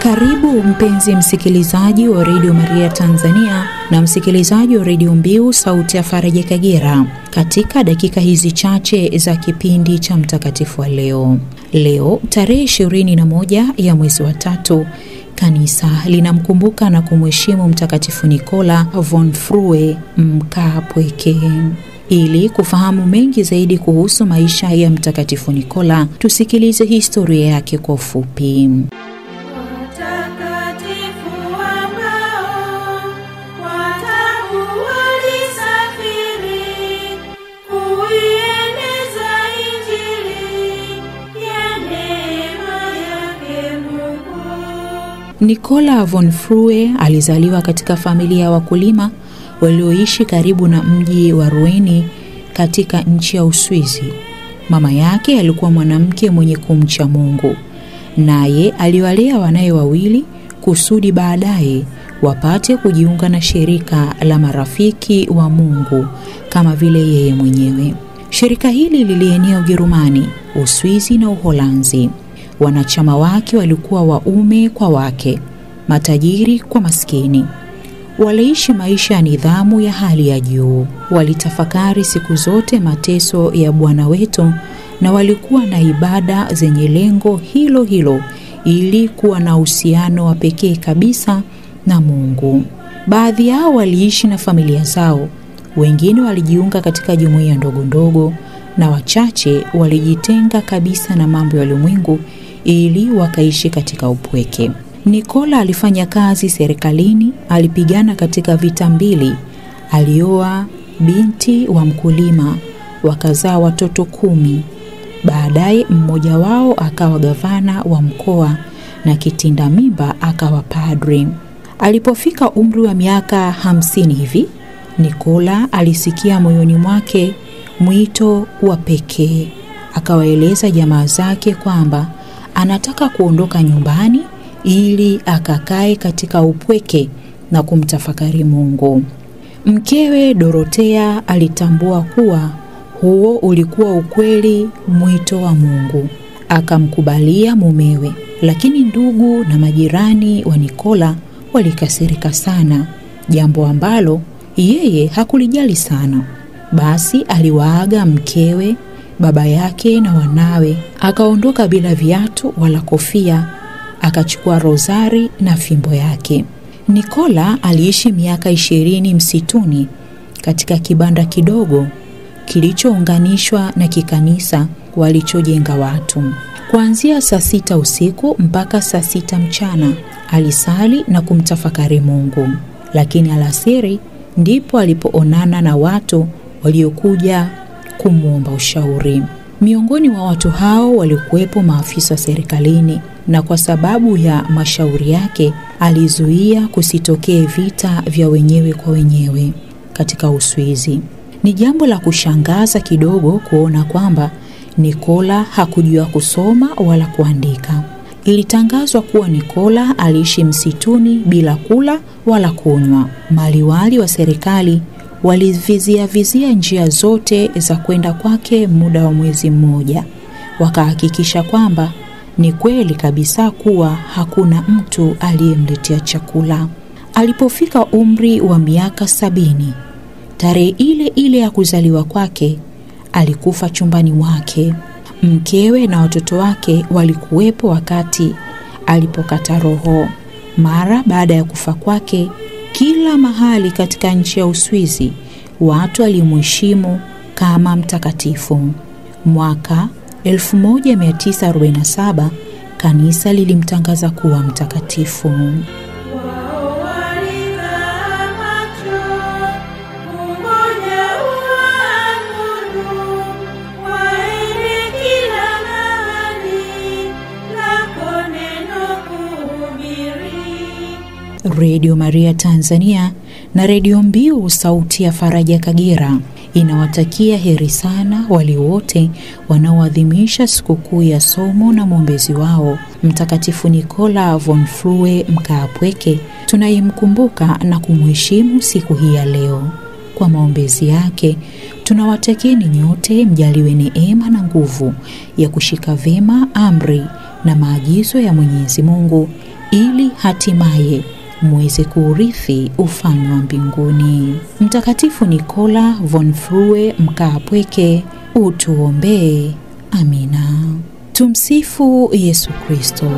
Karibu mpenzi msikilizaji wa Radio Maria Tanzania na msikilizaji wa Radio Mbiu Sauti ya Faraja Kagera katika dakika hizi chache za kipindi cha mtakatifu wa leo. Leo tarehe 21 ya mwezi wa 3, kanisa linamkumbuka na kumheshimu Mtakatifu Nikola von Frue Mkaapweke. Ili kufahamu mengi zaidi kuhusu maisha ya Mtakatifu Nikola, tusikilize historia yake kwa ufupi. Nikola von Frue alizaliwa katika familia ya wakulima walioishi karibu na mji wa Rouen katika nchi ya Uswizi. Mama yake alikuwa mwanamke mwenye kumcha Mungu, naye aliwalea wanae wawili kusudi baadaye wapate kujiunga na shirika la marafiki wa Mungu kama vile yeye mwenyewe. Shirika hili lilienea Ujerumani, Uswizi na Uholanzi. Wanachama wake walikuwa waume kwa wake, matajiri kwa maskini. Waliishi maisha ya nidhamu ya hali ya juu. Walitafakari siku zote mateso ya Bwana wetu na walikuwa na ibada zenye lengo hilo hilo ili kuwa na uhusiano wa pekee kabisa na Mungu. Baadhi yao waliishi na familia zao, wengine walijiunga katika jumuiya ndogo ndogo na wachache walijitenga kabisa na mambo ya ulimwengu ili wakaishi katika upweke. Nikola alifanya kazi serikalini, alipigana katika vita mbili, alioa binti wa mkulima, wakazaa watoto 10. Baadaye mmoja wao akawa gavana wa mkoa na kitinda mimba akawa padri. Alipofika umri wa miaka 50 hivi, Nikola alisikia moyoni mwake mwito wa pekee. Akawaeleza jamaa zake kwamba anataka kuondoka nyumbani ili akakae katika upweke na kumtafakari Mungu. Mkewe Dorothea alitambua kuwa huo ulikuwa ukweli mwito wa Mungu. Akamkubalia mumewe, lakini ndugu na majirani wa Nikola walikasirika sana, jambo ambalo yeye hakulijali sana. Basi aliwaaga mkewe, baba yake na wanawe, akaondoka bila viatu wala kofia, akachukua rozari na fimbo yake. Nikola aliishi miaka 20 msituni katika kibanda kidogo kilichounganishwa na kikanisa walichojenga watu. Kuanzia saa 6 usiku mpaka saa 6 mchana alisali na kumtafakari Mungu, lakini alasiri ndipo alipoonana na watu waliokuja kumuomba ushauri. Miongoni mwa watu hao walikuwepo maafisa serikalini, na kwa sababu ya mashauri yake alizuia kusitokee vita vya wenyewe kwa wenyewe katika Uswizi. Ni jambo la kushangaza kidogo kuona kwamba Nikola hakujua kusoma wala kuandika. Ilitangazwa kuwa Nikola aliishi msituni bila kula wala kunywa. Maliwali wa serikali walivizia njia zote za kwenda kwake muda wa mwezi mmoja. Wakahakikisha kwamba ni kweli kabisa kuwa hakuna mtu aliyemletea chakula. Alipofika umri wa miaka 70, tarehe ile ile ya kuzaliwa kwake, alikufa chumbani mwake. Mkewe na watoto wake walikuwepo wakati alipokata roho. Mara baada ya kufa kwake, kila mahali katika nchi ya Uswizi watu walimheshimu kama mtakatifu. Mwaka 1947 kanisa lilimtangaza kuwa mtakatifu. Radio Maria Tanzania na Radio Mbiu Sauti ya Faraja Kagera inawatakia heri sana wale wote wanaoadhimisha sikukuu ya somo na mwombezi wao Mtakatifu Nikola von Frue Mkaapweke, tunayemkumbuka na kumheshimu siku hii ya leo. Kwa maombezi yake tunawatakieni nyote mjaliwe neema na nguvu ya kushika vema amri na maagizo ya Mwenyezi Mungu ili hatimaye muweze kuurithi ufalme wa mbinguni. Mtakatifu Nikola von Frue Mkaapweke, utuombee. Amina. Tumsifu Yesu Kristo.